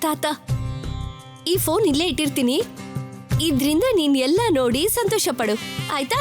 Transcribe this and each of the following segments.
ತಾತ, ಈ ಫೋನ್ ಇಲ್ಲೇ ಇಟ್ಟಿರ್ತೀನಿ. ಇದ್ರಿಂದ ನೀನ್ ಎಲ್ಲ ನೋಡಿ ಸಂತೋಷ ಪಡು, ಆಯ್ತಾ?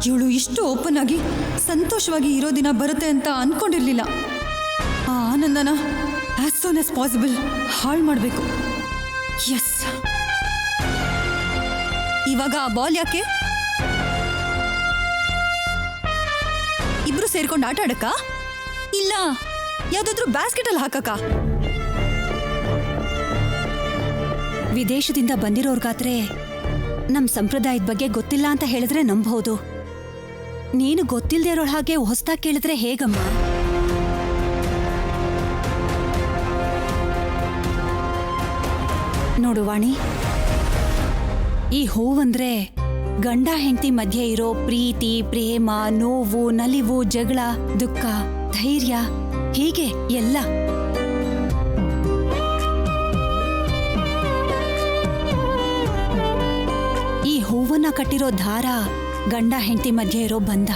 ಇವಳು ಇಷ್ಟು ಓಪನ್ ಆಗಿ ಸಂತೋಷವಾಗಿ ಇರೋ ದಿನ ಬರುತ್ತೆ ಅಂತ ಅನ್ಕೊಂಡಿರ್ಲಿಲ್ಲ. ಆ ಆನಂದನ ಆಸ್ ಸೂನ್ ಆಸ್ ಪಾಸಿಬಲ್ ಹಾಳು ಮಾಡಬೇಕು. ಎಸ್, ಇವಾಗ ಆ ಬಾಲ್ ಯಾಕೆ? ಇಬ್ರು ಸೇರ್ಕೊಂಡು ಆಟ ಆಡಕ್ಕ? ಇಲ್ಲ ಯಾವ್ದಾದ್ರು ಬ್ಯಾಸ್ಕೆಟ್ ಅಲ್ಲಿ ಹಾಕಕ್ಕ? ವಿದೇಶದಿಂದ ಬಂದಿರೋರ್ಗಾದ್ರೆ ನಮ್ ಸಂಪ್ರದಾಯದ ಬಗ್ಗೆ ಗೊತ್ತಿಲ್ಲ ಅಂತ ಹೇಳಿದ್ರೆ ನಂಬಹುದು. ನೀನು ಗೊತ್ತಿಲ್ಲದೆ ಇರೋ ಹಾಗೆ ಹೊಸ್ದಾಗಿ ಕೇಳಿದ್ರೆ ಹೇಗಮ್ಮ? ನೋಡು ವಾಣಿ, ಈ ಹೂವಂದ್ರೆ ಗಂಡ ಹೆಂಡತಿ ಮಧ್ಯೆ ಇರೋ ಪ್ರೀತಿ, ಪ್ರೇಮ, ನೋವು, ನಲಿವು, ಜಗಳ, ದುಃಖ, ಧೈರ್ಯ, ಹೀಗೆ ಎಲ್ಲ. ಈ ಹೂವನ್ನ ಕಟ್ಟಿರೋ ದಾರ ಗಂಡ ಹೆಂಡತಿ ಮಧ್ಯೆ ಇರೋ ಬಂಧ.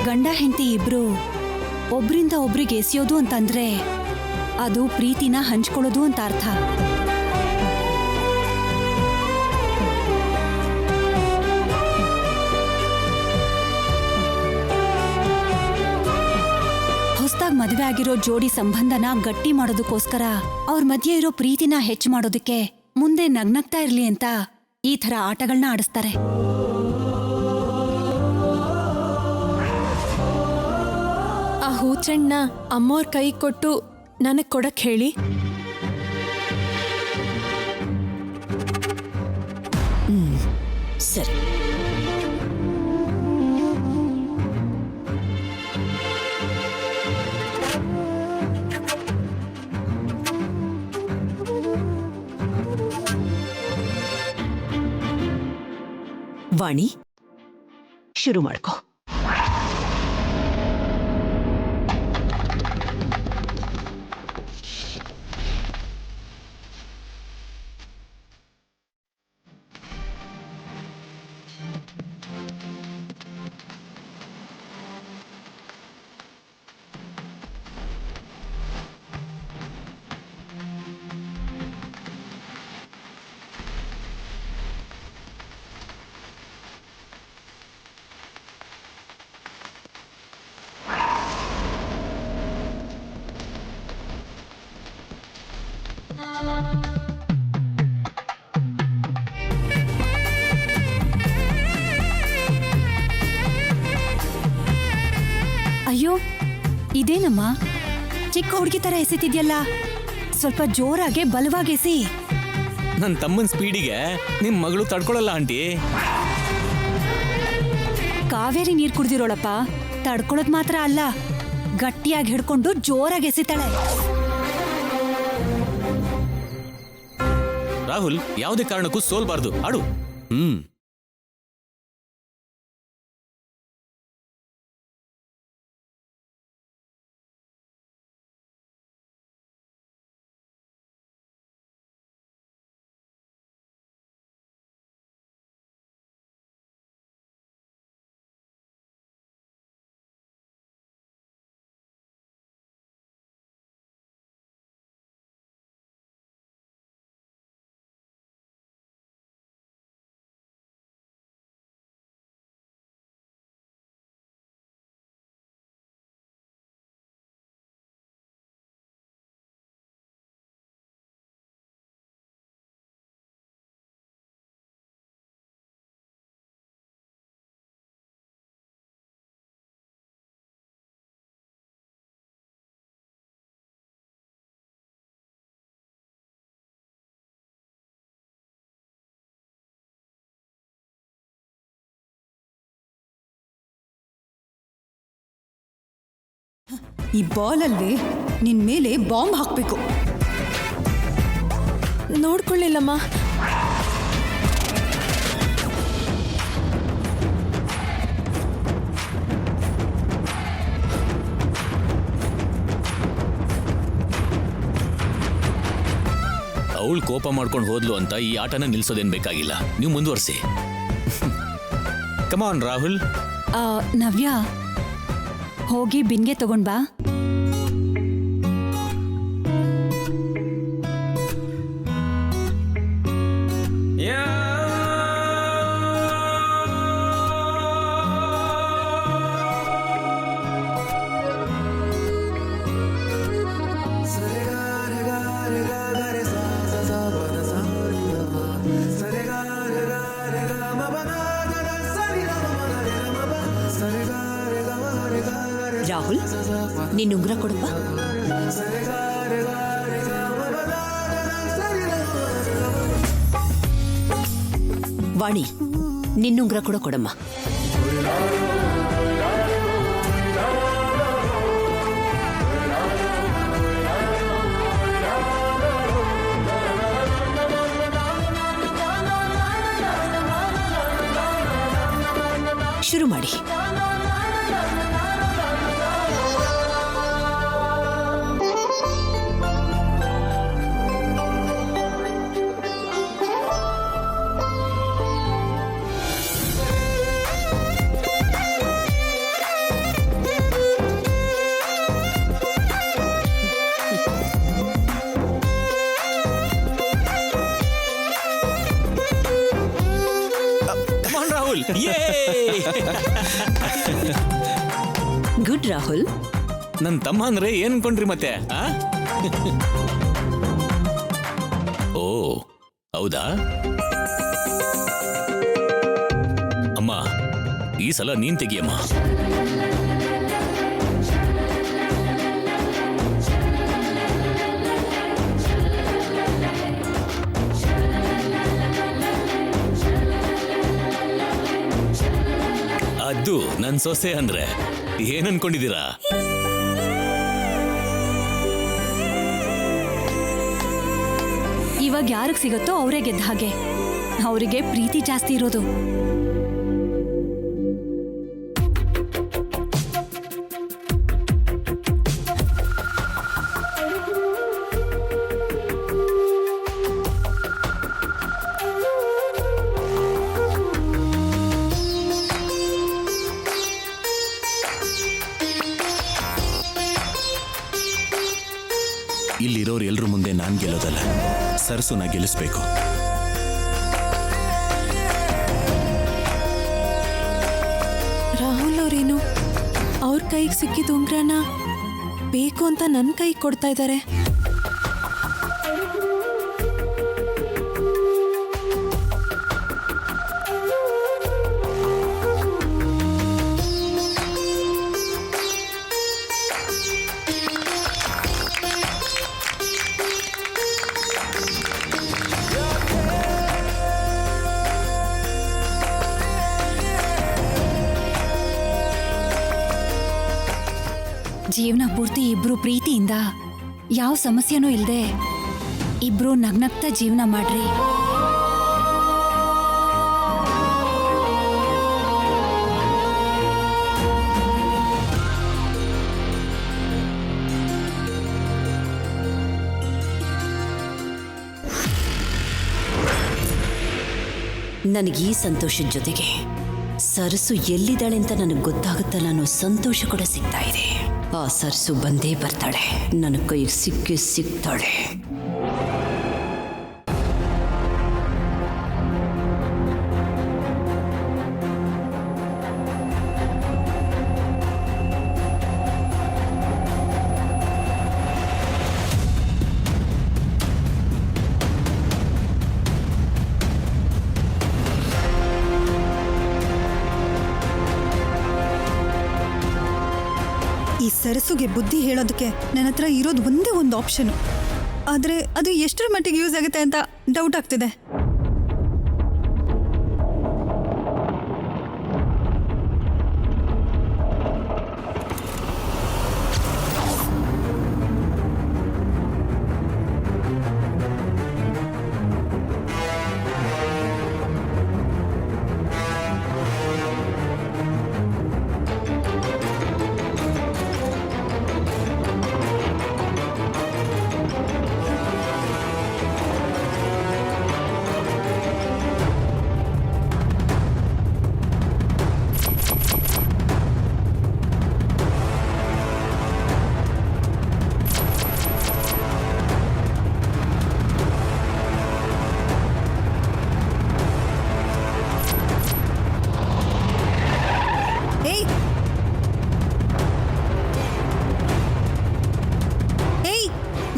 ಗಂಡ ಹೆಂಡತಿ ಇಬ್ರು ಒಬ್ರಿಂದ ಒಬ್ರಿಗೆ ಎಸೆಯೋದು ಅಂತಂದ್ರೆ ಅದು ಪ್ರೀತಿನ ಹಂಚ್ಕೊಳ್ಳೋದು ಅಂತ ಅರ್ಥ. ಹೊಸದಾಗಿ ಮದುವೆ ಆಗಿರೋ ಜೋಡಿ ಸಂಬಂಧನ ಗಟ್ಟಿ ಮಾಡೋದಕ್ಕೋಸ್ಕರ ಅವ್ರ ಮಧ್ಯೆ ಇರೋ ಪ್ರೀತಿನ ಹೆಚ್ಚು ಮಾಡೋದಕ್ಕೆ ಮುಂದೆ ನಗ್ನಗ್ತಾ ಇರ್ಲಿ ಅಂತ ಈ ತರ ಆಟಗಳನ್ನ ಆಡಿಸ್ತಾರೆ. ಆ ಹೂಚಣ್ಣ ಅಮ್ಮೋರ್ ಕೈ ಕೊಟ್ಟು ನನಗ್ ಕೊಡಕ್ ಹೇಳಿ. ಸರಿ. ವಾಣಿ, ಶುರು ಮಾಡ್ಕೋ. ಅಯ್ಯೋ ಇದೇನಮ್ಮ ಚಿಕ್ಕ ಹುಡುಗಿ ತರ ಎಸೆತಿದ್ಯಲ್ಲ, ಸ್ವಲ್ಪ ಜೋರಾಗೆ ಬಲವಾಗಿ ಎಸಿ. ನನ್ನ ತಮ್ಮನ ಸ್ಪೀಡಿಗೆ ನಿಮ್ ಮಗಳು ತಡ್ಕೊಳಲ್ಲ ಆಂಟಿ. ಕಾವೇರಿ ನೀರ್ ಕುಡ್ದಿರೋಳಪ್ಪ, ತಡ್ಕೊಳೋದ್ ಮಾತ್ರ ಅಲ್ಲ, ಗಟ್ಟಿಯಾಗಿ ಹಿಡ್ಕೊಂಡು ಜೋರಾಗಿ ಎಸಿತಾಳೆ. ರಾಹುಲ್, ಯಾವುದೇ ಕಾರಣಕ್ಕೂ ಸೋಲ್ಬಾರ್ದು, ಆಡು. ಈ ಬಾಲಲ್ವೇ ನಿನ್ ಮೇಲೆ ಬಾಂಬ್ ಹಾಕ್ಬೇಕು. ನೋಡ್ಕೊಳ್ಳಿಲ್ಲಮ್ಮ. ಅವಳು ಕೋಪ ಮಾಡ್ಕೊಂಡು ಹೋದ್ಲು ಅಂತ ಈ ಆಟನ ನಿಲ್ಸೋದೇನ್ ಬೇಕಾಗಿಲ್ಲ, ನೀವು ಮುಂದುವರ್ಸಿ. ಕಮಾನ್ ರಾಹುಲ್. ನವ್ಯ, ಹೋಗಿ ಬಿನ್ಗೆ ತಗೊಂಡ್ ಬಾ. ರಾಹುಲ್, ನಿನ್ನ ಉಂಗ್ರ ಕೊಡಪ್ಪ. ವಾಣಿ, ನಿನ್ನುಂಗ್ರ ಕೂಡ ಕೊಡಮ್ಮ. ಶುರು ಮಾಡಿ. ಗುಡ್ ರಾಹುಲ್. ನನ್ನ ತಮ್ಮ ಅಂದ್ರೆ ಏನ್ ಅನ್ಕೊಂಡ್ರಿ ಮತ್ತೆ? ಓ ಹೌದಾ? ಅಮ್ಮ, ಈ ಸಲ ನೀನ್ ತೆಗಿಯಮ್ಮ. ಅದು ನನ್ ಸೊಸೆ ಅಂದ್ರೆ ಏನ್ ಅನ್ಕೊಂಡಿದ್ದೀರಾ? ಇವಾಗ ಯಾರಿಗೆ ಸಿಗುತ್ತೋ ಅವರೇ ಗೆದ್ದ ಹಾಗೆ. ಅವರಿಗೆ ಪ್ರೀತಿ ಜಾಸ್ತಿ ಇರೋದು. ಇಲ್ಲಿರೋರು ಎಲ್ರ ಮುಂದೆ ನಾನ್ ಗೆಲ್ಲೋದಲ್ಲ, ಸರಸುನ ಗೆಲ್ಲಿಸ್ಬೇಕು. ರಾಹುಲ್ ಅವರೇನು ಅವ್ರ ಕೈಗೆ ಸಿಕ್ಕಿದ ಉಂಗ್ರನ ಬೇಕು ಅಂತ ನನ್ನ ಕೈಗೆ ಕೊಡ್ತಾ ಇದ್ದಾರೆ. ಜೀವನ ಪೂರ್ತಿ ಇಬ್ರು ಪ್ರೀತಿಯಿಂದ ಯಾವ ಸಮಸ್ಯೆನೂ ಇಲ್ಲದೆ ಇಬ್ರು ನಗ್ನಗ್ತಾ ಜೀವನ ಮಾಡ್ರಿ. ನನಗೆ ಈ ಸಂತೋಷದ ಜೊತೆಗೆ ಸರಸು ಎಲ್ಲಿದ್ದಾಳೆ ಅಂತ ನನಗೆ ಗೊತ್ತಾಗುತ್ತಲ್ಲ ಅನ್ನೋ ಸಂತೋಷ ಕೂಡ ಸಿಗ್ತಾ ಇದೆ. ಆ ಸರಸು ಬಂದೇ ಬರ್ತಾಳೆ, ನನ್ನ ಕೈಗೆ ಸಿಗ್ತಾಳೆ. ಈ ಸರಸುಗೆ ಬುದ್ಧಿ ಹೇಳೋದಕ್ಕೆ ನನ್ನ ಹತ್ರ ಇರೋದು ಒಂದೇ ಒಂದು ಆಪ್ಷನು. ಆದರೆ ಅದು ಎಷ್ಟರ ಮಟ್ಟಿಗೆ ಯೂಸ್ ಆಗುತ್ತೆ ಅಂತ ಡೌಟ್ ಆಗ್ತಿದೆ.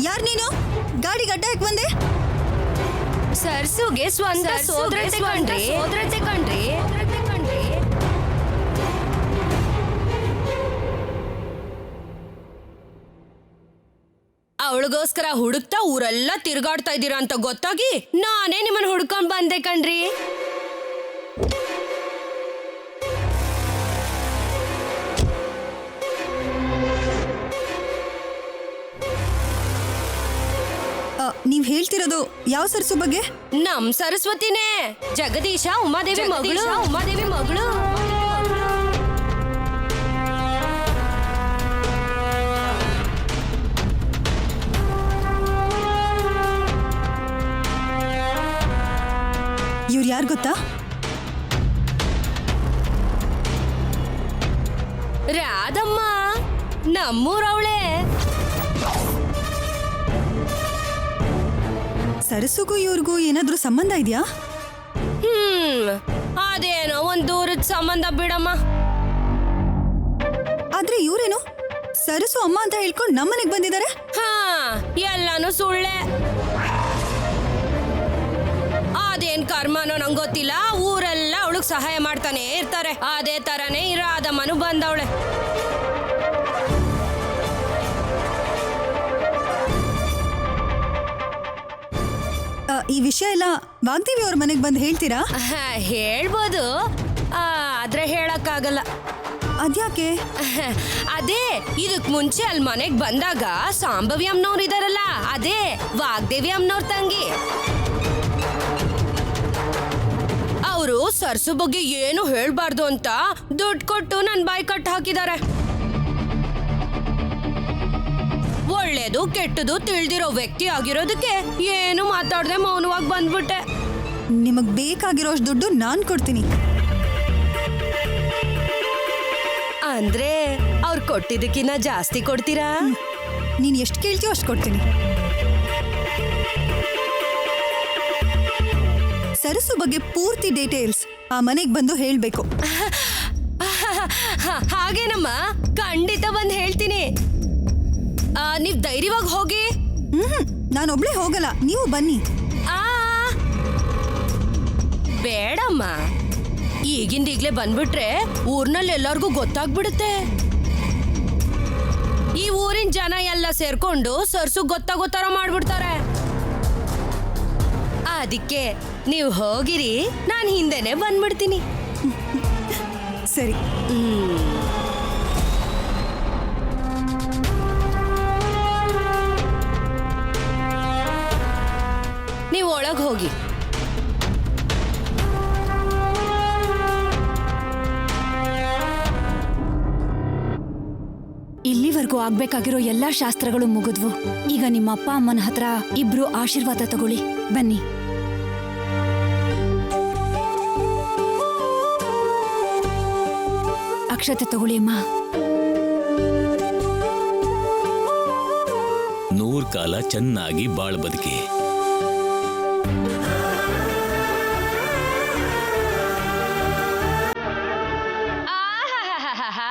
ಯಾರು ನೀನು? ಗಾಡಿ ಗಡ್ಡ ಯಾಕೆ ಬಂದೆ? ಸರ್ಸುಗೆ ಸ್ವಂತ ಸೋದರತೆ ಕಣ್ರಿ. ಅವಳಿಗೋಸ್ಕರ ಹುಡುಕ್ತಾ ಊರೆಲ್ಲ ತಿರ್ಗಾಡ್ತಾ ಇದ್ದೀರಾ ಅಂತ ಗೊತ್ತಾಗಿ ನಾನೇ ನಿಮ್ಮನ್ನ ಹುಡ್ಕೊಂಡ್ ಬಂದೆ ಕಣ್ರಿ. ನೀವ್ ಹೇಳ್ತಿರೋದು ಯಾವ ಸರಸು ಬಗ್ಗೆ? ನಮ್ ಸರಸ್ವತಿನೇ, ಜಗದೀಶ ಉಮಾದೇವಿ ಮಗಳು. ಇವ್ರು ಯಾರು ಗೊತ್ತಾ? ರಾಧಮ್ಮ, ನಮ್ಮೂರವಳೆ. ಸರಸುಗೂ ಇವ್ರಿಗೂ ಏನಾದ್ರೂ ಸಂಬಂಧ ಇದೆಯಾ? ಅದೇನೋ ಒಂದ್ ದೂರದ ಸಂಬಂಧ ಬಿಡಮ್ಮ. ಆದ್ರೆ ಇವ್ರೇನು ಸರಸು ಅಮ್ಮ ಅಂತ ಹೇಳ್ಕೊಂಡು ನಮ್ಮನೆಗೆ ಬಂದಿದ್ದಾರೆ? ಎಲ್ಲಾನು ಸುಳ್ಳೆ. ಅದೇನ್ ಕರ್ಮನೋ ನಂಗೆ ಗೊತ್ತಿಲ್ಲ. ಊರೆಲ್ಲ ಅವಳಿಗೆ ಸಹಾಯ ಮಾಡ್ತಾನೆ ಇರ್ತಾರೆ. ಅದೇ ತರನೇ ಈ ರಾಧಮ್ಮನು ಬಂದವಳೆ. ಈ ವಿಷಯ ಎಲ್ಲ ವಾಗ್ದೇವಿ ಅವ್ರ ಮನೆಗೆ ಬಂದು ಹೇಳ್ತೀರಾ? ಹೇಳ್ಬೋದು, ಆದ್ರೆ ಹೇಳಕ್ಕಾಗಲ್ಲ. ಅದ್ಯಾಕೆ? ಅದೇ ಇದಕ್ ಮುಂಚೆ ಅಲ್ಲಿ ಮನೆಗ್ ಬಂದಾಗ ಸಾಂಬವಿ ಅಮ್ಮನವ್ರು ಇದಾರಲ್ಲ, ಅದೇ ವಾಗ್ದೇವಿ ಅಮ್ಮನವ್ರ ತಂಗಿ. ಅವರು ಸರ್ಸು ಬಗ್ಗೆ ಏನು ಹೇಳ್ಬಾರ್ದು ಅಂತ ದುಡ್ಡು ಕೊಟ್ಟು ನನ್ ಬಾಯಿ ಕಟ್ಟು ಹಾಕಿದ್ದಾರೆ. ಒಳ್ಳೇದು ಕೆಟ್ಟದು ತಿಳಿದಿರೋ ವ್ಯಕ್ತಿ ಆಗಿರೋದಕ್ಕೆ ಏನು ಮಾತಾಡದೆ ಮೌನವಾಗಿ ಬಂದ್ಬಿಟ್ಟೆ. ನಿಮಗ್ ಬೇಕಾಗಿರೋಷ್ಟು ದುಡ್ಡು ನಾನ್ ಕೊಡ್ತೀನಿ. ಅಂದ್ರೆ ಅವ್ರು ಕೊಟ್ಟಿದ್ದಕ್ಕಿನ್ನ ಜಾಸ್ತಿ ಕೊಡ್ತೀರಾ? ನೀನ್ ಎಷ್ಟು ಕೇಳ್ತೀಯೋ ಅಷ್ಟು ಕೊಡ್ತೀನಿ. ಸರಸು ಬಗ್ಗೆ ಪೂರ್ತಿ ಡೀಟೇಲ್ಸ್ ಆ ಮನೆಗೆ ಬಂದು ಹೇಳ್ಬೇಕು. ಹಾಗೇನಮ್ಮ, ಖಂಡಿತ ಬಂದು ಹೇಳ್ತೀನಿ. ನೀವ್ ಧೈರ್ಯವಾಗಿ ಹೋಗಿ. ನಾನೊಬ್ಳೆ ಹೋಗಲ್ಲ, ನೀವು ಬನ್ನಿ. ಬೇಡಮ್ಮ, ಈಗಿಂದೀಗ್ಲೇ ಬಂದ್ಬಿಟ್ರೆ ಊರ್ನಲ್ಲಿ ಎಲ್ಲರಿಗೂ ಗೊತ್ತಾಗ್ಬಿಡುತ್ತೆ. ಈ ಊರಿನ ಜನ ಎಲ್ಲ ಸೇರ್ಕೊಂಡು ಸರ್ಸು ಗೊತ್ತಾಗೋ ತರ ಮಾಡ್ಬಿಡ್ತಾರೆ. ಅದಕ್ಕೆ ನೀವು ಹೋಗಿರಿ, ನಾನು ಹಿಂದೆನೆ ಬಂದ್ಬಿಡ್ತೀನಿ. ಸರಿ. ನೀವು ಒಳಗ್ ಹೋಗಿ. ಇಲ್ಲಿವರೆಗೂ ಆಗ್ಬೇಕಾಗಿರೋ ಎಲ್ಲಾ ಶಾಸ್ತ್ರಗಳು ಮುಗಿದ್ವು. ಈಗ ನಿಮ್ಮ ಅಪ್ಪ ಅಮ್ಮನ ಹತ್ರ ಇಬ್ರು ಆಶೀರ್ವಾದ ತಗೊಳ್ಳಿ. ಬನ್ನಿ. ಅಕ್ಷತೆ ತಗೊಳ್ಳಿ ಅಮ್ಮ. 100 ಕಾಲ ಚೆನ್ನಾಗಿ ಬಾಳ್ ಬದುಕಿ. ಆಹಾಹಾಹಾಹಾ.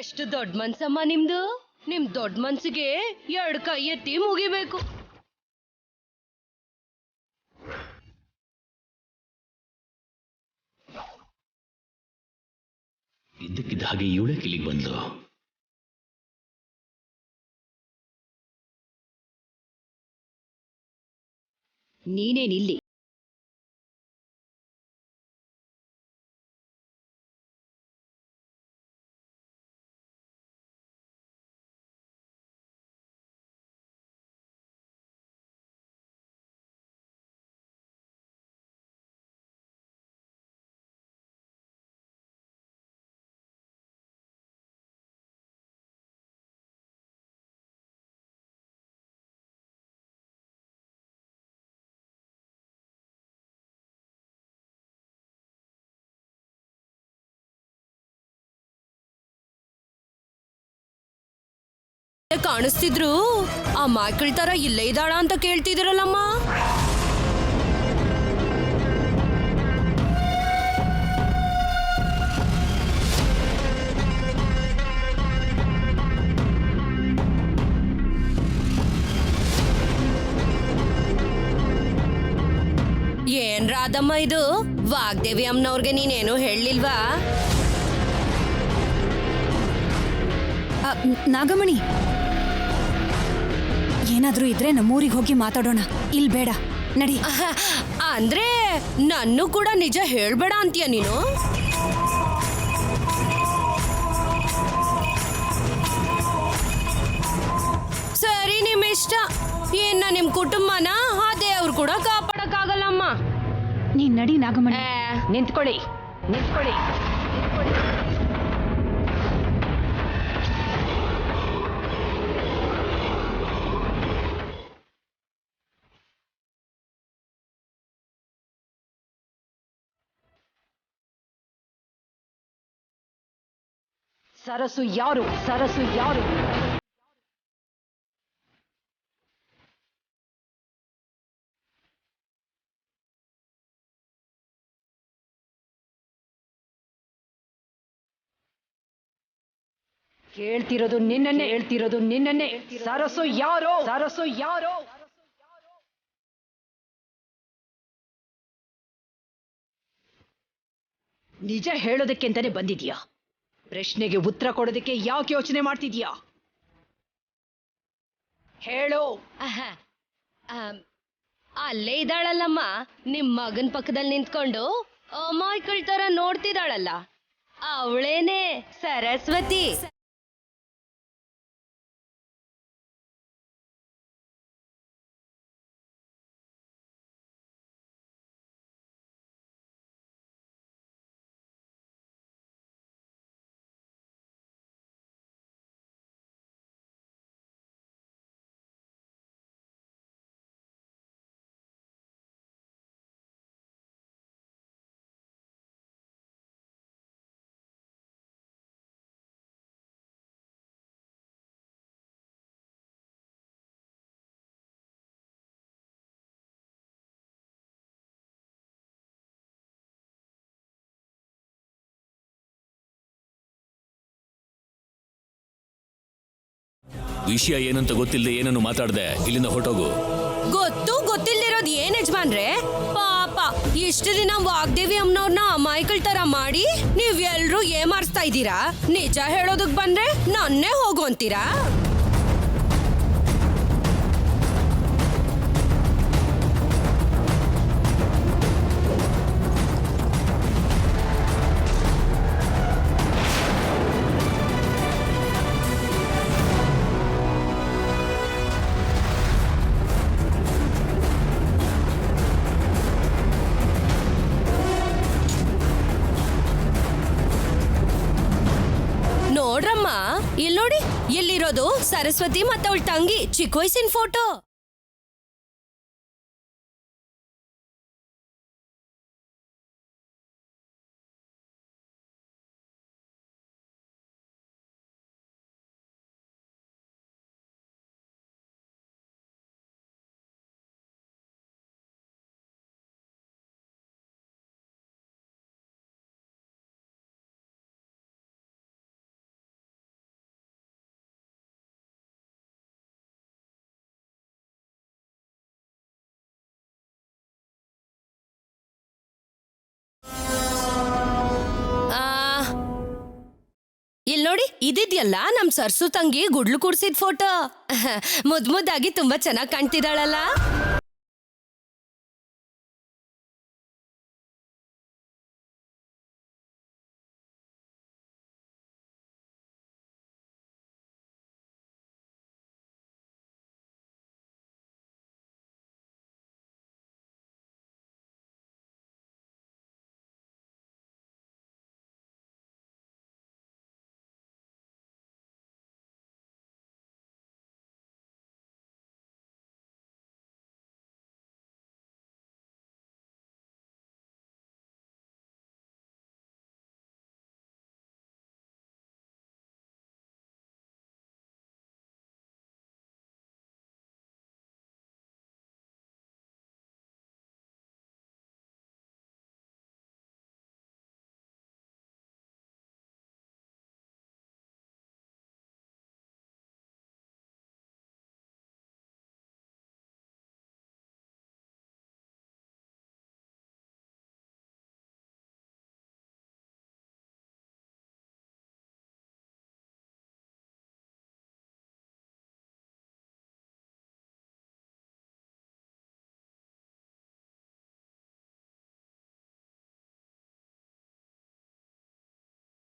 ಎಷ್ಟು ದೊಡ್ಡ ಮನ್ಸಮ್ಮ ನಿಮ್ದು. ನಿಮ್ ದೊಡ್ಡ ಮನ್ಸಿಗೆ 2 ಕೈ ಎತ್ತಿ ಮುಗಿಬೇಕು. ಇದ್ದಕ್ಕಿದ್ದ ಹಾಗೆ ಇವಳೆ ಇಲ್ಲಿಗೆ ಬಂದ್ಲು. ನೀನೇನಿಲ್ಲಿ? ಕಾಣಿಸ್ತಿದ್ರು ಆ ಮಕ್ಕಳ ತರ ಇಲ್ಲೇ ಇದ್ದಾಳ ಅಂತ ಕೇಳ್ತಿದಿರಲ್ಲಮ್ಮ. ಏನ್ ರಾಧಮ್ಮ ಇದು? ವಾಗ್ದೇವಿ ಅಮ್ಮನವ್ರಿಗೆ ನೀನೇನು ಹೇಳಿಲ್ವಾ? ನಾಗಮಣಿ, ಏನಾದ್ರೂ ಇದ್ರೆ ನಮ್ಮೂರಿಗೆ ಹೋಗಿ ಮಾತಾಡೋಣ. ಇಲ್ ಬೇಡ, ನಡಿ. ಅಂದ್ರೆ ನನ್ನೂ ಕೂಡ ನಿಜ ಹೇಳ್ಬೇಡ ಅಂತೀಯ ನೀನು? ಸರಿ, ನಿಮ್ ಇಷ್ಟ. ಏನ ನಿಮ್ ಕುಟುಂಬನ ಅದೇ ಅವ್ರು ಕೂಡ ಕಾಪಾಡಕ್ಕಾಗಲ್ಲಮ್ಮ. ನೀನ್ ನಡಿ ನಾಗಮಣಿ. ನಿಂತ್ಕೊಳ್ಳಿ. ಸರಸು ಯಾರು? ಕೇಳ್ತಿರೋದು ನಿನ್ನನ್ನೇ. ಸರಸು ಯಾರೋ? ನಿಜ ಹೇಳೋದಕ್ಕೆ ಅಂತಾನೆ ಬಂದಿದ್ಯಾ? ಪ್ರಶ್ನೆಗೆ ಉತ್ತರ ಕೊಡೋದಕ್ಕೆ ಯಾಕೆ ಯೋಚನೆ ಮಾಡ್ತಿದ್ಯಾ? ಹೇಳೋ. ಅಲ್ಲೇ ಇದ್ದಾಳಲ್ಲಮ್ಮ, ನಿಮ್ ಮಗನ್ ಪಕ್ಕದಲ್ಲಿ ನಿಂತ್ಕೊಂಡು ಅಮಾಯಕಳ ತರ ನೋಡ್ತಿದ್ದಾಳಲ್ಲ, ಅವಳೇನೆ ಸರಸ್ವತಿ. ವಿಷಯ ಏನಂತ ಗೊತ್ತಿಲ್ಲದೆ ಏನನ್ನು ಮಾತಾಡ್ದೆ, ಇಲ್ಲಿಂದ ಹೊರಟೋಗು. ಗೊತ್ತು ಗೊತ್ತಿಲ್ದಿರೋದ್ ಏನ್ ಯಜಮಾನ್ರೆ? ಪಾಪ ಇಷ್ಟು ದಿನ ವಾಗ್ದೇವಿ ಅಮ್ಮನವ್ರನ್ನ ಅಮಾಯಕಳ ತರ ಮಾಡಿ ನೀವ್ ಎಲ್ರೂ ಏಮಾರಿಸ್ತಾ ಇದ್ದೀರಾ. ನಿಜ ಹೇಳೋದಕ್ ಬಂದ್ರೆ ನನ್ನೇ ಹೋಗು ಅಂತೀರಾ? ನೋಡ್ರಮ್ಮ, ಇಲ್ಲಿ ನೋಡಿ, ಇಲ್ಲಿರೋದು ಸರಸ್ವತಿ ಮತ್ತವಳ ತಂಗಿ ಚಿಕ್ಕ ವಯಸ್ಸಿನ ಫೋಟೋ. ಇಲ್ಲಿ ನೋಡಿ, ಇದಿದ್ಯಲ್ಲ ನಮ್ ಸರ್ಸು ತಂಗಿ ಗುಡ್ಲು ಕೂಡ್ಸಿದ್ ಫೋಟೋ. ಮುದ್ದಾಗಿ ತುಂಬಾ ಚೆನ್ನಾಗಿ ಕಾಣ್ತಿದ್ದಾಳಲ್ಲ.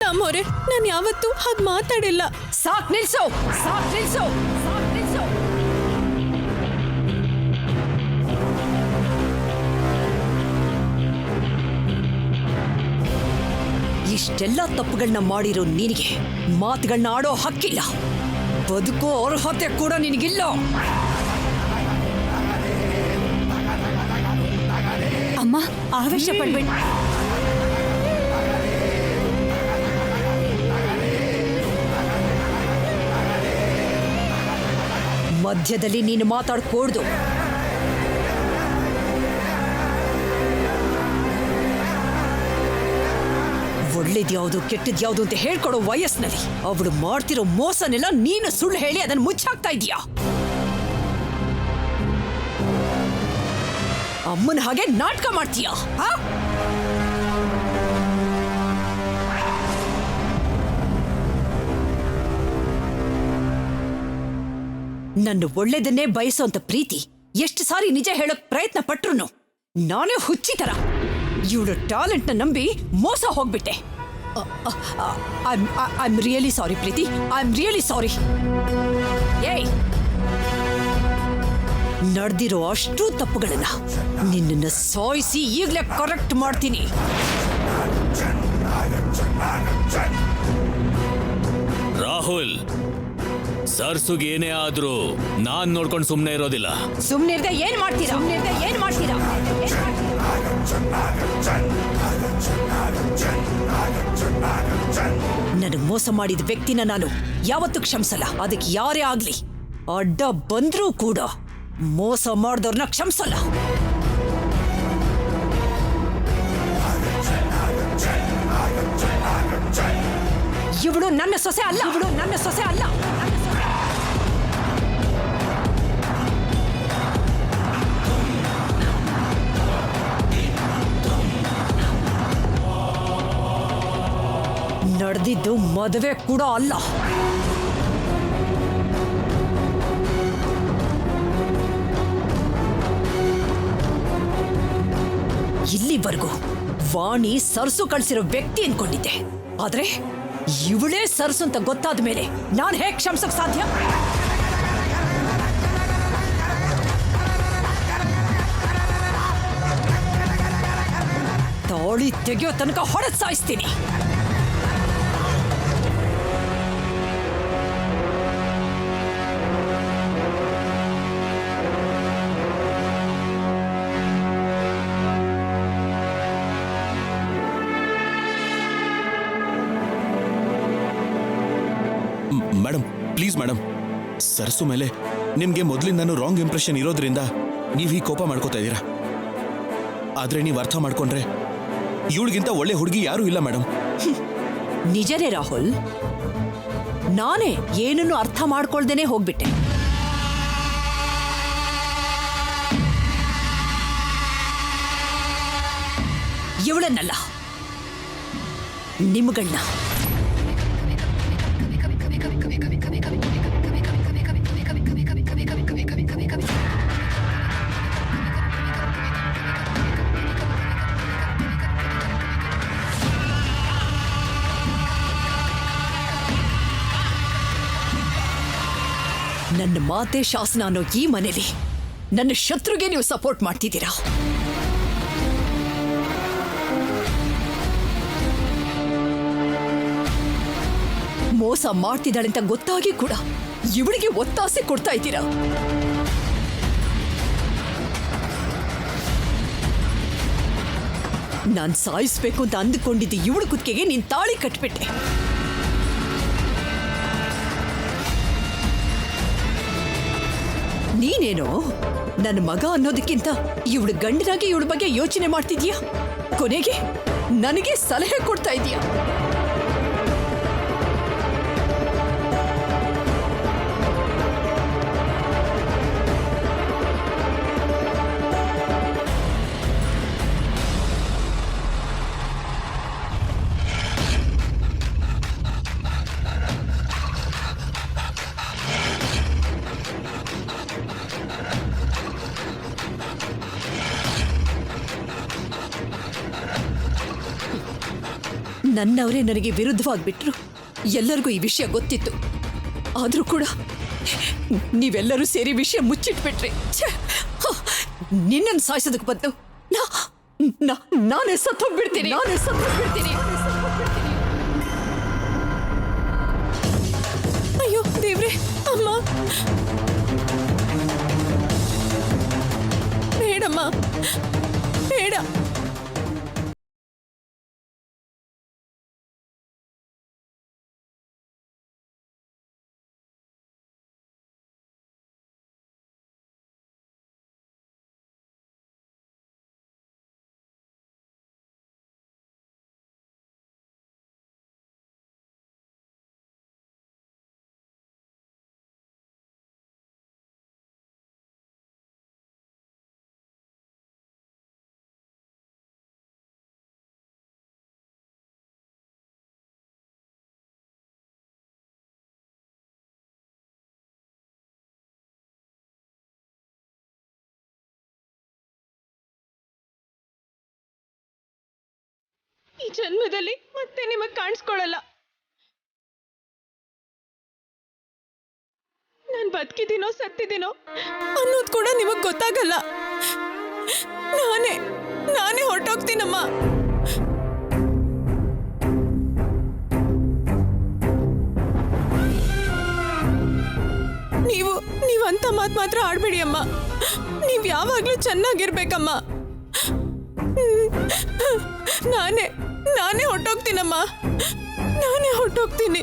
ಅಮ್ಮೋರೆ, ನಾನು ಯಾವತ್ತೂ ಹಾಗೆ ಮಾತಾಡಿಲ್ಲ. ಸಾಕ್ ನಿಲ್ಸು, ಸಾಕ್ ನಿಲ್ಸು, ಸಾಕ್ ನಿಲ್ಸು. ಇಷ್ಟೆಲ್ಲ ತಪ್ಪುಗಳನ್ನ ಮಾಡಿರೋ ನಿನಗೆ ಮಾತುಗಳನ್ನ ಆಡೋ ಹಕ್ಕಿಲ್ಲ. ಬದುಕೋ ಅರ್ಹತೆ ಕೂಡ ನಿನಗಿಲ್ಲ. ಅಮ್ಮ, ಆವೇಶ ಪಡ್ಬೇಡ. ಮಧ್ಯದಲ್ಲಿ ನೀನು ಮಾತಾಡ್ಕೂಡ್ದು. ಒಳ್ಳೇದ್ಯಾವುದು ಕೆಟ್ಟದ್ಯಾವುದು ಅಂತ ಹೇಳ್ಕೊಡೋ ವಯಸ್ಸಿನಲ್ಲಿ ಅವಳು ಮಾಡ್ತಿರೋ ಮೋಸನೆಲ್ಲ ನೀನು ಸುಳ್ಳು ಹೇಳಿ ಅದನ್ನು ಮುಚ್ಚಾಕ್ತಾ ಇದೀಯಾ. ಅಮ್ಮನ ಹಾಗೆ ನಾಟಕ ಮಾಡ್ತೀಯಾ? ನನ್ನ ಒಳ್ಳೇದನ್ನೇ ಬಯಸೋಂತ ಪ್ರೀತಿ ಎಷ್ಟು ಸಾರಿ ನಿಜ ಹೇಳೋಕ್ ಪ್ರಯತ್ನ ಪಟ್ರು ನಾನೇ ಹುಚ್ಚಿ ತರ ಇವಳು ಟ್ಯಾಲೆಂಟ್ ನ ನಂಬಿ ಮೋಸ ಹೋಗ್ಬಿಟ್ಟೆ. I am really sorry Preethi, I am really sorry. ಏಯ್, ನಡೆದಿರೋ ಅಷ್ಟು ತಪ್ಪುಗಳನ್ನ ನಿನ್ನನ್ನು ಸಾಯಿಸಿ ಈಗಲೇ ಕರೆಕ್ಟ್ ಮಾಡ್ತೀನಿ. ರಾಹುಲ್, ಸರ್ಸುಗೆ ಏನೇ ಆದ್ರೂ ನಾನ್ ನೋಡ್ಕೊಂಡು ಸುಮ್ನೆ ಇರೋದಿಲ್ಲ. ಸುಮ್ನೆ ಇರ್ದೆ ಏನ್ ಮಾಡ್ತೀರಾ? ನನಗೆ ಮೋಸ ಮಾಡಿದ ವ್ಯಕ್ತಿನ ನಾನು ಯಾವತ್ತೂ ಕ್ಷಮಿಸಲ್ಲ. ಅದಕ್ಕೆ ಯಾರೇ ಆಗ್ಲಿ ಅಡ್ಡ ಬಂದ್ರೂ ಕೂಡ ಮೋಸ ಮಾಡಿದವ್ರನ್ನ ಕ್ಷಮಿಸಲ್ಲ. ಇವಳು ನನ್ನ ಸೊಸೆ ಅಲ್ಲ, ಇವಳು ನನ್ನ ಸೊಸೆ ಅಲ್ಲ. ಇದಿದ್ದು ಮದುವೆ ಕೂಡ ಅಲ್ಲ. ಇಲ್ಲಿವರೆಗೂ ವಾಣಿ ಸರ್ಸು ಕಳ್ಸಿರೋ ವ್ಯಕ್ತಿ ಅನ್ಕೊಂಡಿದ್ದೆ. ಆದ್ರೆ ಇವಳೇ ಸರ್ಸು ಅಂತ ಗೊತ್ತಾದ ಮೇಲೆ ನಾನು ಹೇಗೆ ಕ್ಷಮಿಸಕ್ ಸಾಧ್ಯ? ತಾಳಿ ತೆಗೆಯೋ ತನಕ ಹೊಡೆದ್ ಸಾಯಿಸ್ತೀನಿ. ಮೇಡಮ್ ಪ್ಲೀಸ್ ಮೇಡಮ್, ಸರ್ಸು ಮೇಲೆ ನಿಮ್ಗೆ ಮೊದಲಿಂದಾನು ರಾಂಗ್ ಇಂಪ್ರೆಷನ್ ಇರೋದ್ರಿಂದ ನೀವು ಈ ಕೋಪ ಮಾಡ್ಕೋತಾ ಇದ್ದೀರಾ. ಆದ್ರೆ ನೀವು ಅರ್ಥ ಮಾಡ್ಕೊಂಡ್ರೆ ಇವಳಿಗಿಂತ ಒಳ್ಳೆ ಹುಡುಗಿ ಯಾರೂ ಇಲ್ಲ ಮೇಡಮ್. ನಿಜನೇ ರಾಹುಲ್, ನಾನೇ ಏನನ್ನು ಅರ್ಥ ಮಾಡ್ಕೊಳ್ದೇನೆ ಹೋಗ್ಬಿಟ್ಟೆ. ಇವಳನ್ನಲ್ಲ, ನಿಮ್ಗಳನ್ನ. ನನ್ನ ಮಾತೆ ಶಾಸನ ಅನ್ನೋ ಈ ಮನೇಲಿ ನನ್ನ ಶತ್ರುಗೆ ನೀವು ಸಪೋರ್ಟ್ ಮಾಡ್ತಿದ್ದೀರಾ. ಮೋಸ ಮಾಡ್ತಿದ್ದಾಳೆ ಅಂತ ಗೊತ್ತಾಗಿ ಕೂಡ ಇವಳಿಗೆ ಒತ್ತಾಸೆ ಕೊಡ್ತಾ ಇದ್ದೀರಾ. ನಾನ್ ಸಾಯಿಸ್ಬೇಕು ಅಂತ ಅಂದುಕೊಂಡಿದ್ದೆ ಇವಳು ಕುತ್ತಿಗೆಗೆ ನೀನ್ ತಾಳಿ ಕಟ್ಬಿಟ್ಟೆ. ನೀನೇನೋ ನನ್ನ ಮಗ ಅನ್ನೋದಕ್ಕಿಂತ ಇವಳು ಗಂಡನಾಗಿ ಇವಳ ಬಗ್ಗೆ ಯೋಚನೆ ಮಾಡ್ತಿದ್ಯಾ. ಕೊನೆಗೆ ನನಗೆ ಸಲಹೆ ಕೊಡ್ತಾ ಇದೀಯಾ. ನನ್ನವರೇ ನನಗೆ ವಿರುದ್ಧವಾಗಿಬಿಟ್ರು. ಎಲ್ಲರಿಗೂ ಈ ವಿಷಯ ಗೊತ್ತಿತ್ತು. ಆದ್ರೂ ಕೂಡ ನೀವೆಲ್ಲರೂ ಸೇರಿ ವಿಷಯ ಮುಚ್ಚಿಟ್ಬಿಟ್ರಿ. ನಿನ್ನನ್ನು ಸಾಯಿಸೋದಕ್ಕೆ ಬದ್ದು ನಾನೇ ಸತ್ತೋಗ್ಬಿಡ್ತೀನಿ. ಅಯ್ಯೋ ದೇವ್ರೆ, ಅಮ್ಮ ಬೇಡಮ್ಮ, ಬೇಡ. ಈ ಜನ್ಮದಲ್ಲಿ ಮತ್ತೆ ನಿಮಗ್ ಕಾಣಿಸ್ಕೊಳ್ಳಲ್ಲ. ನಾನ್ ಬದುಕಿದ್ದೀನೋ ಸತ್ತಿದ್ದೀನೋ ಅನ್ನೋದು ಕೂಡ ನಿಮಗ್ ಗೊತ್ತಾಗಲ್ಲ. ನಾನೇ ಹೊರಟೋಗ್ತೀನಮ್ಮ. ನೀವು ಅಂತ ಮಾತು ಮಾತ್ರ ಆಡ್ಬೇಡಿ ಅಮ್ಮ. ನೀವ್ ಯಾವಾಗ್ಲೂ ಚೆನ್ನಾಗಿರ್ಬೇಕಮ್ಮ. ನಾನೇ ಹೊರಟೋಗ್ತೀನಮ್ಮ. ನಾನೇ ಹೊರಟೋಗ್ತೀನಿ.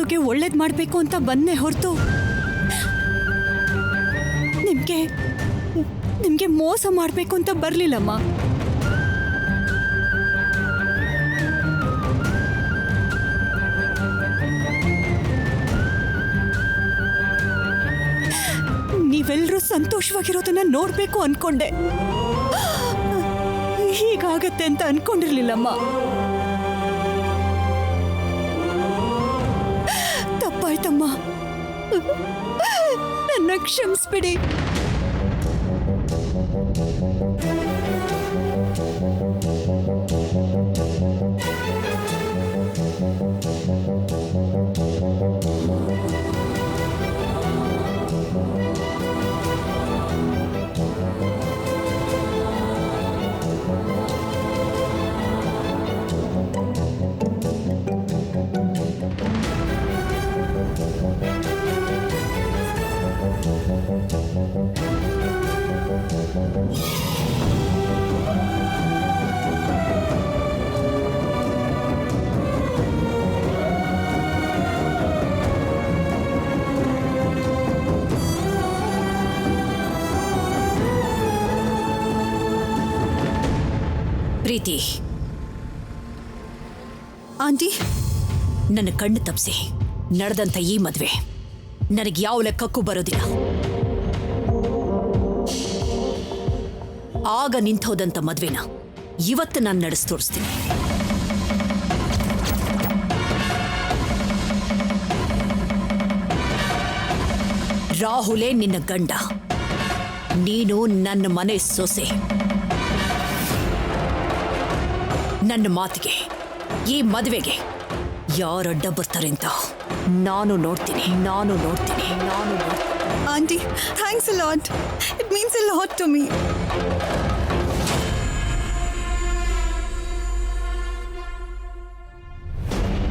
ಅವ್ರಿಗೆ ಒಳ್ಳೇದ್ ಮಾಡ್ಬೇಕು ಅಂತ ಬಂದೆ ಹೊರತು ನಿಮ್ಗೆ ಮೋಸ ಮಾಡ್ಬೇಕು ಅಂತ ಬರ್ಲಿಲ್ಲಮ್ಮ. ನೀವೆಲ್ಲರೂ ಸಂತೋಷವಾಗಿರೋದನ್ನ ನೋಡ್ಬೇಕು ಅನ್ಕೊಂಡೆ. ಹೀಗಾಗತ್ತೆ ಅಂತ ಅನ್ಕೊಂಡಿರ್ಲಿಲ್ಲಮ್ಮ. ತಪ್ಪಾಯ್ತಮ್ಮ, ನನ್ನ ಕ್ಷಮಿಸ್ಬಿಡಿ. ಪ್ರೀತಿ, ಆಂಟಿ, ನನ್ನ ಕಣ್ಣು ತಪ್ಪಿಸಿ ನಡೆದಂಥ ಈ ಮದುವೆ ನನಗೆ ಯಾವ ಲೆಕ್ಕಕ್ಕೂ ಬರೋದಿಲ್ಲ. ಆಗ ನಿಂತೋದಂಥ ಮದುವೆನ ಇವತ್ತು ನಾನು ನಡೆಸಿ ತೋರಿಸ್ತೀನಿ. ರಾಹುಲೇ ನಿನ್ನ ಗಂಡ, ನೀನು ನನ್ನ ಮನೆ ಸೊಸೆ. ನನ್ನ ಮಾತಿಗೆ, ಈ ಮದುವೆಗೆ ಯಾರಡ್ಡ ಬರ್ತಾರೆ ಅಂತ ನಾನು ನೋಡ್ತೀನಿ. Aunty, thanks a lot. It means a lot to me.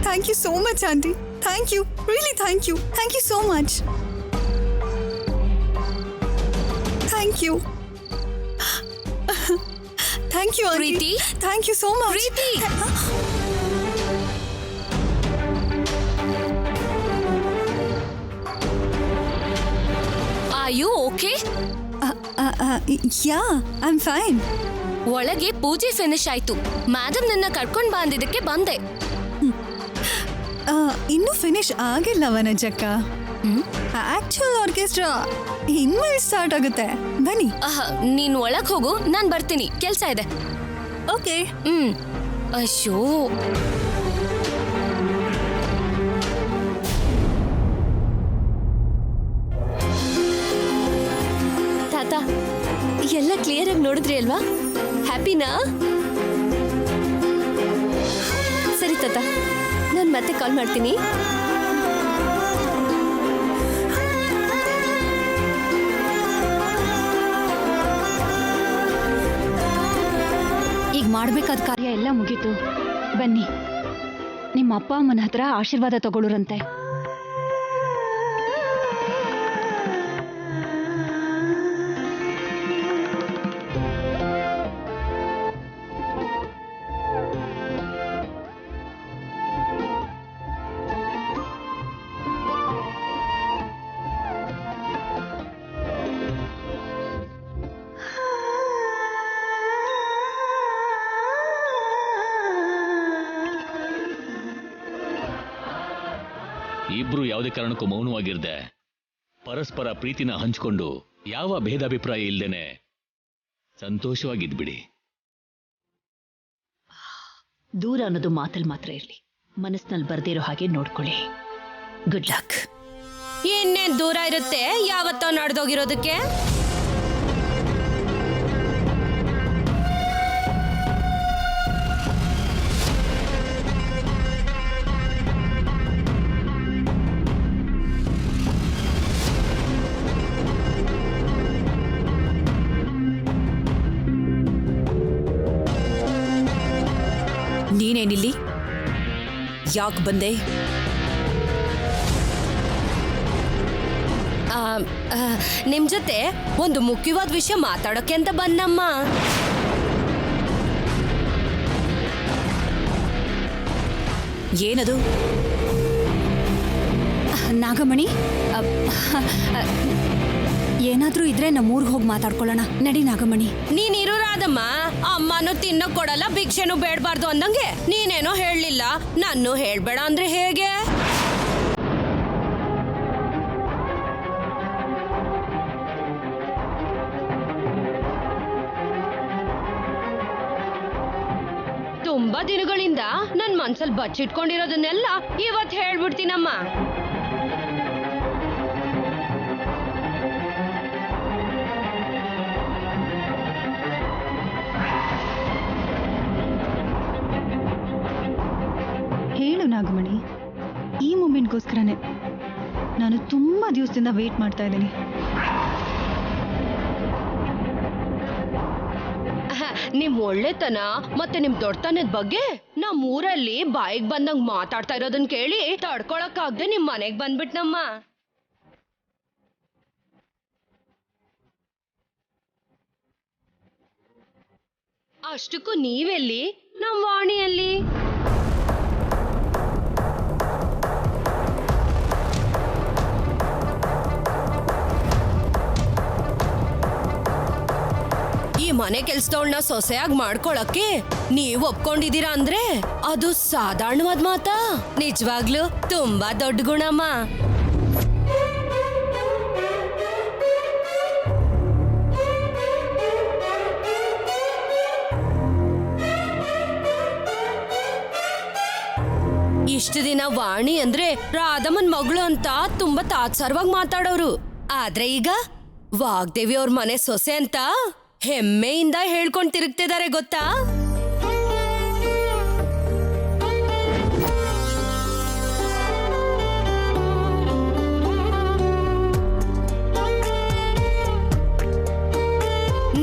Thank you so much, Auntie. Thank you. Really, thank you. Thank you so much. Thank you. Thank you, Auntie. Preeti? Thank you so much. Preeti! Are you okay? Yeah, I'm fine. ಒಳಗೆ ಪೂಜೆ finish ಆಯ್ತು. Madam ನನ್ನ ಕರ್ಕೊಂಡ್ ಬಂದಿದ್ದಕ್ಕೆ ಬಂದೆ. ಇನ್ನೂ finish ಆಗಿಲ್ಲ ವನಜಕ್ಕ. Actual orchestra ಇನ್ಮೇಲೆ ಸ್ಟಾರ್ಟ್ ಆಗುತ್ತೆ. ಬನ್ನಿ. ನೀನ್ ಒಳಗ್ ಹೋಗು, ನಾನ್ ಬರ್ತೀನಿ, ಕೆಲ್ಸ ಇದೆ. ಓಕೆ. ಅಯ್ಯೋ, ತಾತ ಎಲ್ಲ ಕ್ಲಿಯರ್ ಆಗಿ ನೋಡಿದ್ರಿ ಅಲ್ವಾ? ಹ್ಯಾಪಿನಾ? ಸರಿ ತಾತ, ನಾನು ಮತ್ತೆ ಕಾಲ್ ಮಾಡ್ತೀನಿ. ಈಗ ಮಾಡ್ಬೇಕಾದ ಕಾರ್ಯ ಎಲ್ಲ ಮುಗೀತು. ಬನ್ನಿ, ನಿಮ್ಮ ಅಪ್ಪ ಅಮ್ಮನ ಹತ್ರ ಆಶೀರ್ವಾದ ತಗೊಳ್ಳುರಂತೆ. ಇಬ್ರು ಯಾವುದೇ ಕಾರಣಕ್ಕೂ ಮೌನವಾಗಿರ್ದೆ ಪರಸ್ಪರ ಪ್ರೀತಿನ ಹಂಚಿಕೊಂಡು ಯಾವ ಭೇದಾಭಿಪ್ರಾಯ ಇಲ್ದೇನೆ ಸಂತೋಷವಾಗಿದ್ಬಿಡಿ. ದೂರ ಅನ್ನೋದು ಮಾತಲ್ಲಿ ಮಾತ್ರ ಇರಲಿ, ಮನಸ್ಸಿನಲ್ಲಿ ಬರ್ದಿರೋ ಹಾಗೆ ನೋಡ್ಕೊಳ್ಳಿ. Good luck. ಇನ್ನೇನ್ ದೂರ ಇರುತ್ತೆ ಯಾವತ್ತೋ ನಡೆದೋಗಿರೋದಕ್ಕೆ. ನೀನೇನಿಲ್ಲಿ? ಯಾಕೆ ಬಂದೆ? ನಿಮ್ ಜೊತೆ ಒಂದು ಮುಖ್ಯವಾದ ವಿಷಯ ಮಾತಾಡೋಕೆ ಅಂತ ಬಂದಮ್ಮ. ಏನದು? ನಾಗಮಣಿ ಏನಾದ್ರೂ ಇದ್ರೆ ನಮ್ಮೂರ್ಗೆ ಹೋಗಿ ಮಾತಾಡ್ಕೊಳ್ಳೋಣ. ನಡಿ ನಾಗಮಣಿ. ನೀನಿರು ರಾಧಮ್ಮ, ಅಮ್ಮನೂ ತಿನ್ನೋ ಕೊಡಲ್ಲ, ಭಿಕ್ಷೆನೂ ಬೇಡಬಾರ್ದು ಅಂದಂಗೆ ನೀನೇನೋ ಹೇಳಲಿಲ್ಲ, ನಾನು ಹೇಳ್ಬೇಡ ಅಂದ್ರೆ ಹೇಗೆ? ತುಂಬಾ ದಿನಗಳಿಂದ ನನ್ ಮನ್ಸಲ್ಲಿ ಬಚ್ಚಿಟ್ಕೊಂಡಿರೋದನ್ನೆಲ್ಲ ಇವತ್ ಹೇಳ್ಬಿಡ್ತೀನಮ್ಮ. ಹೇಳು ನಾಗಮಣಿ, ಈ ಮೂಮೆಂಟ್ಗೋಸ್ಕರನೇ ನಾನು ತುಂಬ ದಿವಸದಿಂದ ವೇಟ್ ಮಾಡ್ತಾ ಇದ್ದೀನಿ. ನಿಮ್ ಒಳ್ಳೆತನ ಮತ್ತೆ ನಿಮ್ ದೊಡ್ಡತನದ ಬಗ್ಗೆ ನಮ್ ಊರಲ್ಲಿ ಬಾಯಿಗೆ ಬಂದಂಗ್ ಮಾತಾಡ್ತಾ ಇರೋದನ್ನ ಕೇಳಿ ತಡ್ಕೊಳಕ್ಕಾಗ್ದೆ ನಿಮ್ ಮನೆಗ್ ಬಂದ್ಬಿಟ್ನಮ್ಮ. ಅಷ್ಟಕ್ಕೂ ನೀವೆಲ್ಲಿ, ನಮ್ ವಾಣಿಯಲ್ಲಿ? ಈ ಮನೆ ಕೆಲ್ಸದವಳನ್ನ ಸೊಸೆಯಾಗಿ ಮಾಡ್ಕೊಳಕ್ಕೆ ನೀವ್ ಒಪ್ಕೊಂಡಿದೀರಾ ಅಂದ್ರೆ ಅದು ಸಾಧಾರಣವಾದ ಮಾತಾ? ನಿಜವಾಗ್ಲೂ ತುಂಬಾ ದೊಡ್ಡ ಗುಣಮ್ಮ. ಇಷ್ಟು ದಿನ ವಾಣಿ ಅಂದ್ರೆ ರಾಧಮ್ಮನ್ ಮಗಳು ಅಂತ ತುಂಬಾ ತಾತ್ಸಾರವಾಗಿ ಮಾತಾಡೋರು. ಆದ್ರೆ ಈಗ ವಾಗ್ದೇವಿ ಅವ್ರ ಮನೆ ಸೊಸೆ ಅಂತ ಹೆಮ್ಮೆಯಿಂದ ಹೇಳ್ಕೊಂಡ್ ತಿರುಗ್ತಿದ್ದಾರೆ ಗೊತ್ತಾ?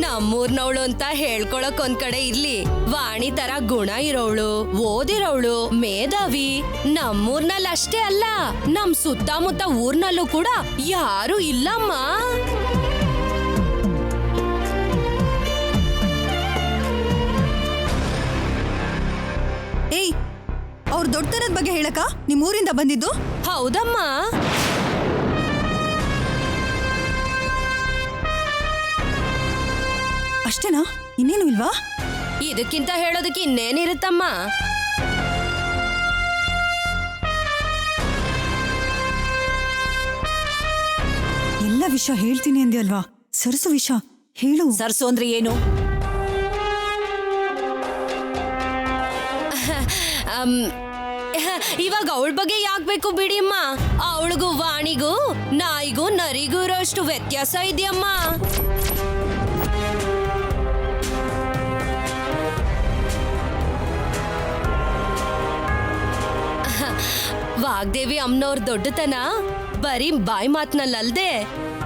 ನಮ್ಮೂರ್ನವಳು ಅಂತ ಹೇಳ್ಕೊಳಕ್ ಒಂದ್ ಕಡೆ ಇರ್ಲಿ, ವಾಣಿ ತರ ಗುಣ ಇರೋಳು, ಓದಿರೋಳು, ಮೇಧಾವಿ ನಮ್ಮೂರ್ನಲ್ಲಿ ಅಷ್ಟೇ ಅಲ್ಲ, ನಮ್ ಸುತ್ತಮುತ್ತ ಊರ್ನಲ್ಲೂ ಕೂಡ ಯಾರು ಇಲ್ಲಮ್ಮ. ಏಯ್, ಅವ್ರ ದೊಡ್ಡತನದ ಬಗ್ಗೆ ಹೇಳಕ ನಿಮ್ಮ ಊರಿಂದ ಬಂದಿದ್ದು? ಹೌದಮ್ಮ. ಅಷ್ಟೇನಾ? ಇನ್ನೇನು ಇಲ್ವಾ? ಇದಕ್ಕಿಂತ ಹೇಳೋದಕ್ಕೆ ಇನ್ನೇನಿರುತ್ತಮ್ಮ? ಎಲ್ಲ ವಿಷಯ ಹೇಳ್ತೀನಿ ಅಂದೆ ಅಲ್ವಾ? ಸರ್ಸು ವಿಷಯ ಹೇಳು. ಸರ್ಸು ಅಂದ್ರೆ ಏನು? ಇವಾಗ ಅವಳ ಬಗ್ಗೆ ಯಾಕೆ ಬೇಕು ಬಿಡಿ ಅಮ್ಮ. ಅವಳಿಗೂ ವಾಣಿಗೂ ನಾಯಿಗೂ ನರಿಗೂ ಇರೋಷ್ಟು ವ್ಯತ್ಯಾಸ ಇದೆಯಮ್ಮ. ವಾಗ್ದೇವಿ ಅಮ್ಮನವ್ರ ದೊಡ್ಡತನ ಬರೀ ಬಾಯಿ ಮಾತ್ನಲ್ಲದೆ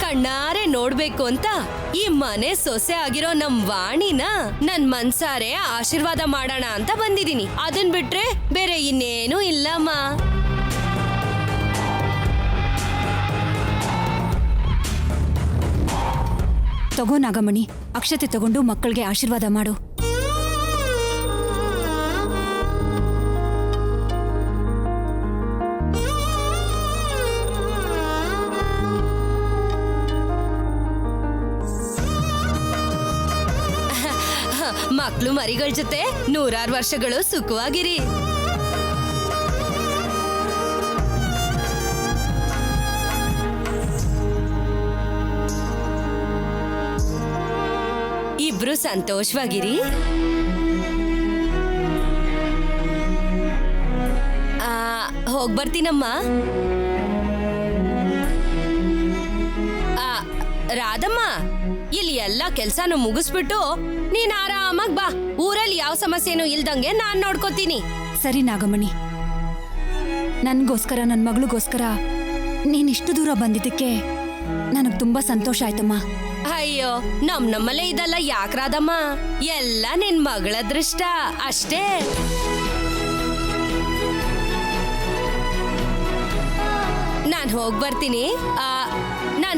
ಕಣ್ಣಾರೆ ನೋಡ್ಬೇಕು ಅಂತ ಈ ಮನೆ ಸೊಸೆ ಆಗಿರೋ ನಮ್ ವಾಣಿನ ನನ್ ಮನ್ಸಾರೆ ಆಶೀರ್ವಾದ ಮಾಡೋಣ ಅಂತ ಬಂದಿದೀನಿ. ಅದನ್ ಬಿಟ್ರೆ ಬೇರೆ ಇನ್ನೇನು ಇಲ್ಲಮ್ಮ. ತಗೋ ನಾಗಮಣಿ, ಅಕ್ಷತೆ ತಗೊಂಡು ಮಕ್ಕಳಿಗೆ ಆಶೀರ್ವಾದ ಮಾಡು. ಮಕ್ಳು ಮರಿಗಳ ಜೊತೆ 100 ವರ್ಷಗಳು ಸುಖವಾಗಿರಿ. ಇಬ್ರು ಸಂತೋಷವಾಗಿರಿ. ಹೋಗ್ಬರ್ತೀನಮ್ಮ. ರಾಧಮ್ಮ, ಇಲ್ಲಿ ಎಲ್ಲ ಕೆಲ್ಸನೂ ಮುಗಿಸ್ಬಿಟ್ಟು ನೀನ್ ಆರಾಮಾಗ್ ಬಾ. ಊರಲ್ಲಿ ಯಾವ ಸಮಸ್ಯೆನೂ ಇಲ್ದಂಗೆ ನಾನ್ ನೋಡ್ಕೋತೀನಿ. ಸರಿ ನಾಗಮಣಿ, ನನ್ಗೋಸ್ಕರ ನನ್ ಮಗಳಿಗೋಸ್ಕರ ನೀನಿಷ್ಟು ದೂರ ಬಂದಿದ್ದಕ್ಕೆ ನನಗ್ ತುಂಬಾ ಸಂತೋಷ ಆಯ್ತಮ್ಮ. ಅಯ್ಯೋ, ನಮ್ಮಲ್ಲೇ ಇದೆಲ್ಲ ಯಾಕ್ರಾದಮ್ಮ? ಎಲ್ಲ ನಿನ್ ಮಗಳ ಅದೃಷ್ಟ ಅಷ್ಟೇ. ನಾನ್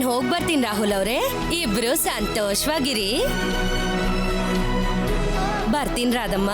ಹೋಗ್ಬರ್ತೀನಿ ರಾಹುಲ್ ಅವ್ರೆ. ಇಬ್ರು ಸಂತೋಷವಾಗಿರಿ. ಬರ್ತೀನಿ ರಾಧಮ್ಮ.